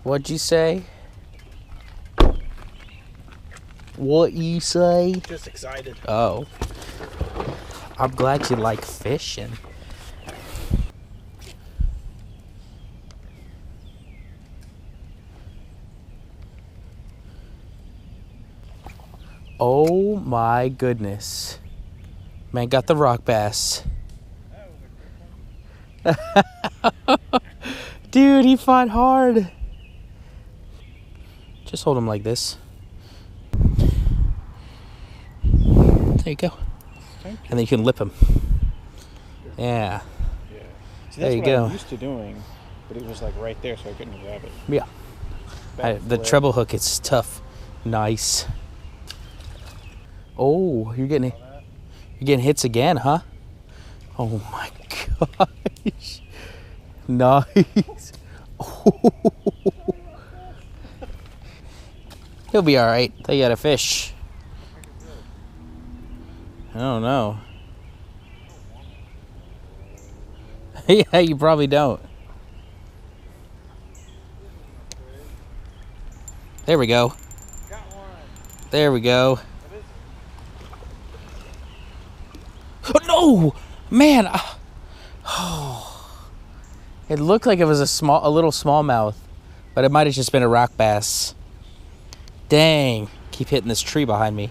What'd you say? What you say? Just excited. Oh. I'm glad you like fishing. Oh my goodness. Man got the rock bass. Dude, he fought hard. Just hold him like this. There you go. And then you can lip him. Yeah. Yeah. See, There that's you what go. I'm used to doing, but it was like right there, so I couldn't grab it. Yeah. The treble hook is tough. Nice. Oh, you're getting hits again, huh? Oh my gosh. Nice. Oh. He'll be all right. They got a fish. I don't know. Yeah, you probably don't. There we go. There we go. Oh, no! Man! Oh. It looked like it was a little smallmouth, but it might have just been a rock bass. Dang. Keep hitting this tree behind me.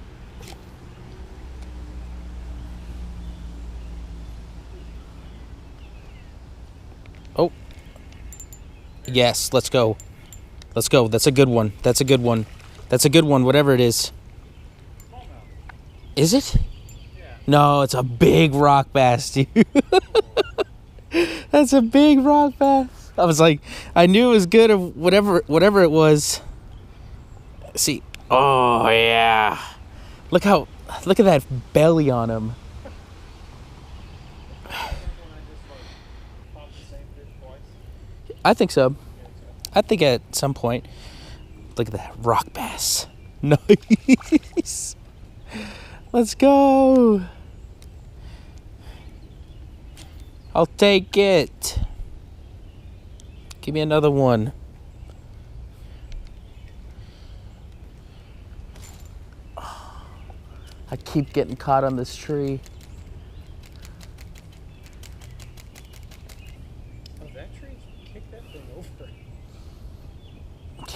Oh. Yes, let's go. Let's go. That's a good one. That's a good one. That's a good one, whatever it is. Is it? Yeah. No, it's a big rock bass, dude. That's a big rock bass. I was like, I knew it was good of whatever it was. See. Oh, yeah. Look at that belly on him. I think so. I think at some point. Look at that rock bass. Nice. Let's go. I'll take it. Give me another one. I keep getting caught on this tree. Oh, that tree kicked that thing over.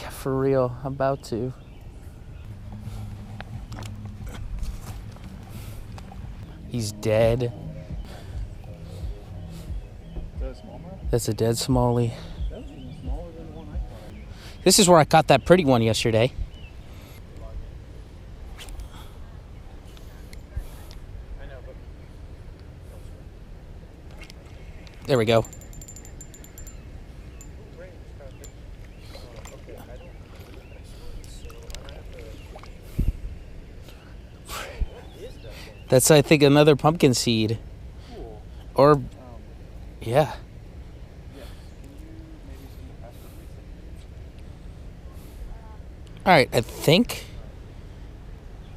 Yeah, for real. I'm about to. He's dead. Is that a smallmouth? That's a dead smallie. That was even smaller than the one I caught. This is where I caught that pretty one yesterday. I know, but There we go. That's, I think, another pumpkin seed. cool. Or, yeah. All right, I think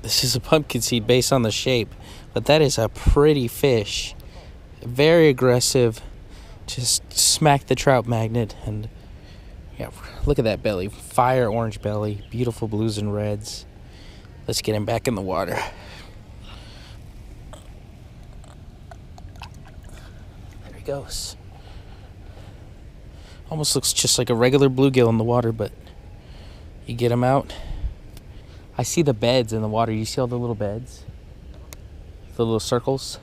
this is a pumpkin seed based on the shape, but that is a pretty fish. Very aggressive. Just smack the trout magnet, and yeah, look at that belly. Fire orange belly. Beautiful blues and reds. Let's get him back in the water. There he goes. Almost looks just like a regular bluegill in the water, but you get him out. I see the beds in the water. You see all the little beds? The little circles?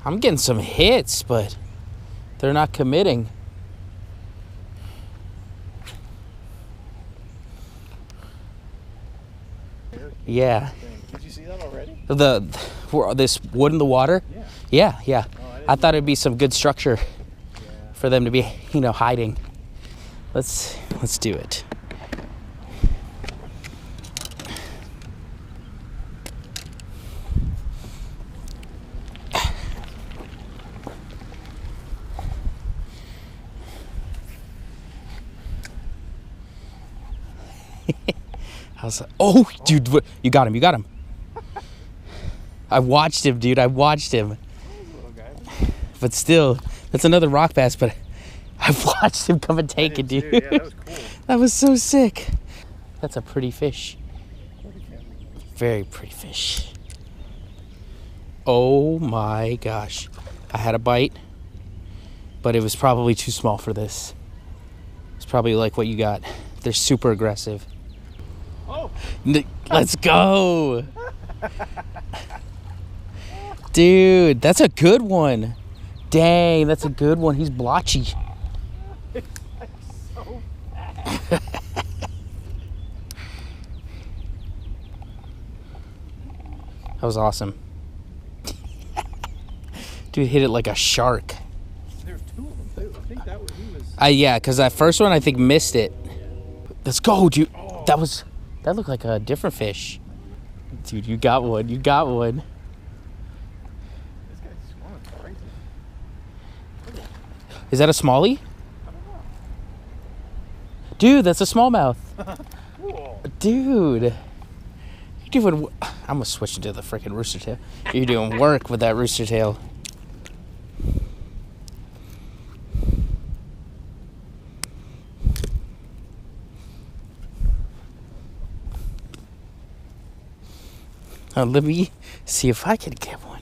I'm getting some hits, but they're not committing. Yeah. Did you see that already? This wood in the water? Yeah. Yeah. Oh, I thought it'd be some good structure for them to be, hiding. Let's do it. I was like, oh, dude, you got him. I watched him, dude. I watched him. Little guy. But still, that's another rock bass, but I watched him come and take it, dude. Yeah, that was cool. That was so sick. That's a pretty fish. Very pretty fish. Oh my gosh. I had a bite, but it was probably too small for this. It's probably like what you got. They're super aggressive. Oh. Let's go. Dude, that's a good one. Dang, that's a good one. He's blotchy. So That was awesome. Dude hit it like a shark. There's two of them too. I think that was he was. Yeah, because that first one I think missed it. Let's go, dude. That looked like a different fish. Dude, you got one. You got one. This guy's swimming crazy. Is that a smallie? I don't know. Dude, that's a smallmouth. Cool. Dude. You're doing... I'm going to switch into the freaking rooster tail. You're doing work with that rooster tail. Let me see if I can get one.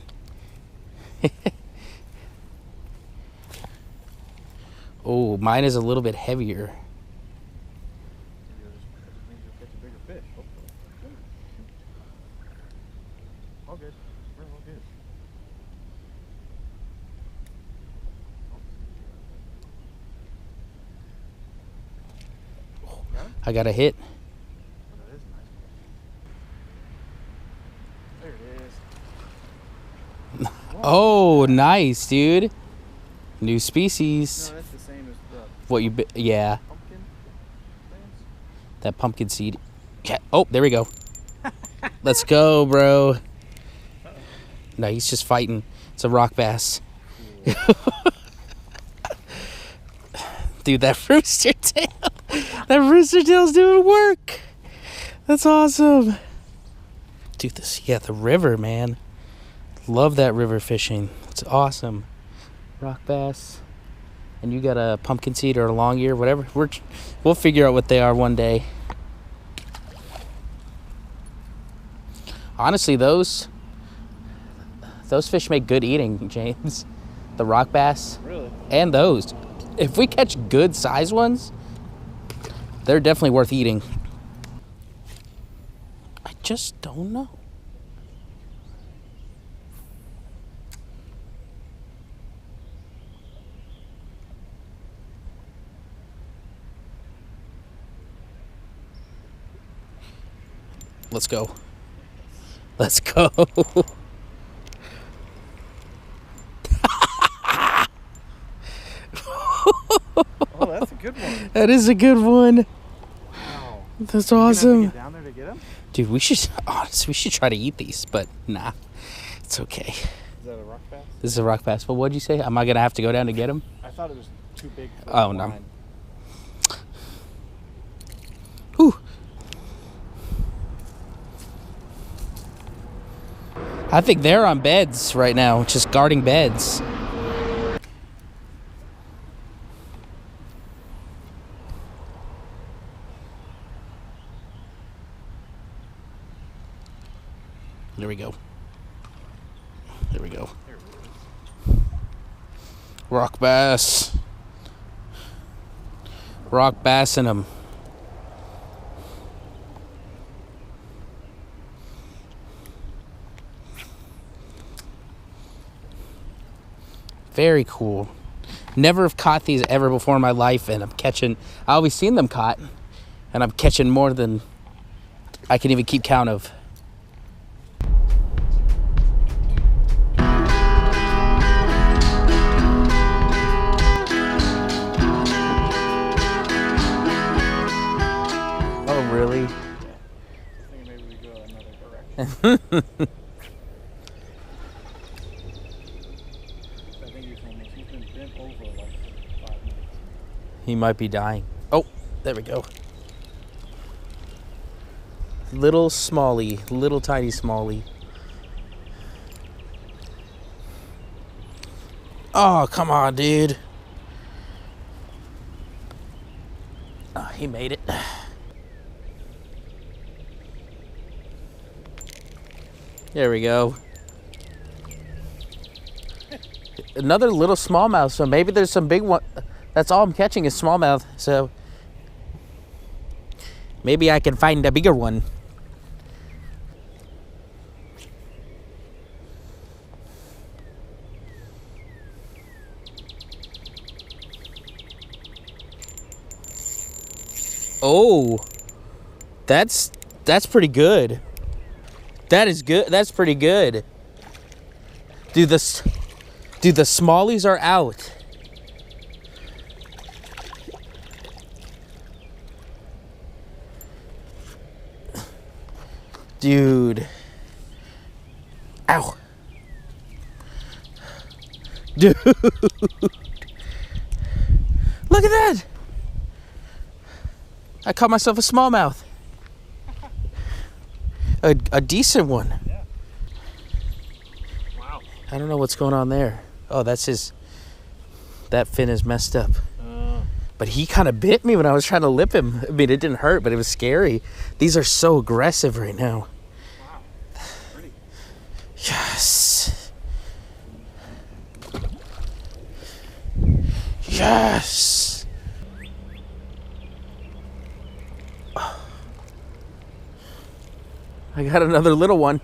Oh, mine is a little bit heavier. That means you'll catch a bigger fish. Hopefully. All good. We're all good. Got him? I got a hit. Oh, that is a nice one. There it is. Oh, nice, dude. New species. No, that's the same as the What you... Yeah, pumpkin things. that pumpkin seed. Yeah. Oh, there we go. Let's go, bro. No, he's just fighting. It's a rock bass. Dude, that rooster tail. That rooster tail's doing work. That's awesome. Dude, the river, man. Love that river fishing. It's awesome. Rock bass. And you got a pumpkin seed or a long ear, whatever. We'll figure out what they are one day. Honestly, those fish make good eating, James. The rock bass. Really? And those. If we catch good size ones, they're definitely worth eating. I just don't know. Let's go. Let's go. Oh, that's a good one. That is a good one. Wow. That's You gonna have to awesome. get down there to get him? Dude, we should try to eat these, but nah. It's okay. Is that a rock bass? This is a rock bass. But what'd you say? Am I gonna have to go down to get him? I thought it was too big for Oh, the no. line. Whew. I think they're on beds right now, just guarding beds. There we go. There we go. There it is. Rock bass. Rock bassing them. Very cool. Never have caught these ever before in my life, and I always seen them caught, and I'm catching more than I can even keep count of. Oh, really? I think maybe we go another direction. I think he's almost, he's been bent over like for 5 minutes. He might be dying. Oh, there we go. Little smallie, little tiny smallie. Oh, come on, dude. Oh, he made it. There we go. Another little smallmouth, so maybe there's some big one. That's all I'm catching is smallmouth, so maybe I can find a bigger one. Oh, that's pretty good. That is good. That's pretty good. Dude, the smallies are out. Dude. Ow. Dude. Look at that. I caught myself a smallmouth. A decent one. Yeah. Wow. I don't know what's going on there. Oh, that's his. That fin is messed up. But he kind of bit me when I was trying to lip him. I mean, it didn't hurt, but it was scary. These are so aggressive right now. Wow. Pretty. Yes. Yes. I got another little one.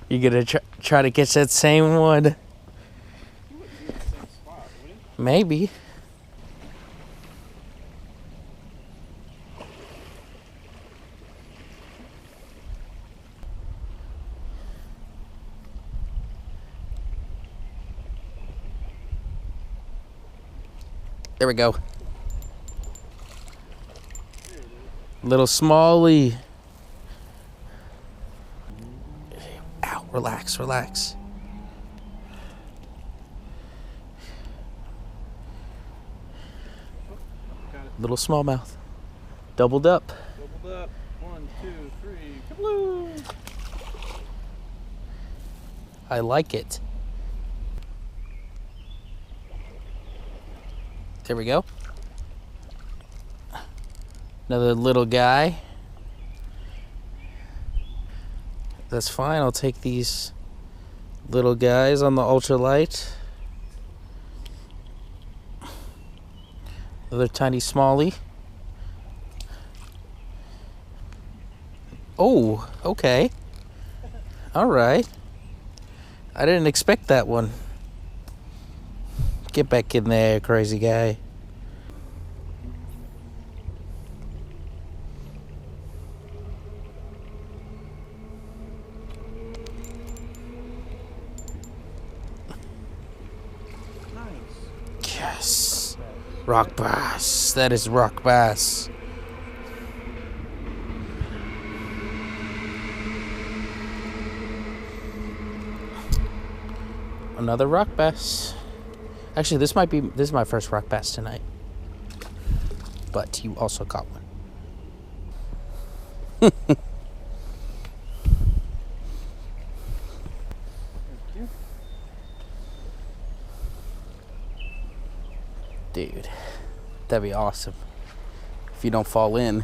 You gonna try to catch that same one? He wouldn't be in the same spot, would he? Maybe. There we go. Little smallie. Ow, relax, relax. Got it. Little smallmouth. Doubled up. Doubled up. 1, 2, 3. Kabloo! I like it. There we go. Another little guy. That's fine. I'll take these little guys on the ultralight. Another tiny smallie. Oh, okay. All right. I didn't expect that one. Get back in there, crazy guy. Nice. Yes. Rock bass. That is rock bass. Another rock bass. Actually, this is my first rock bass tonight. But you also caught one. Thank you. Dude, that'd be awesome if you don't fall in.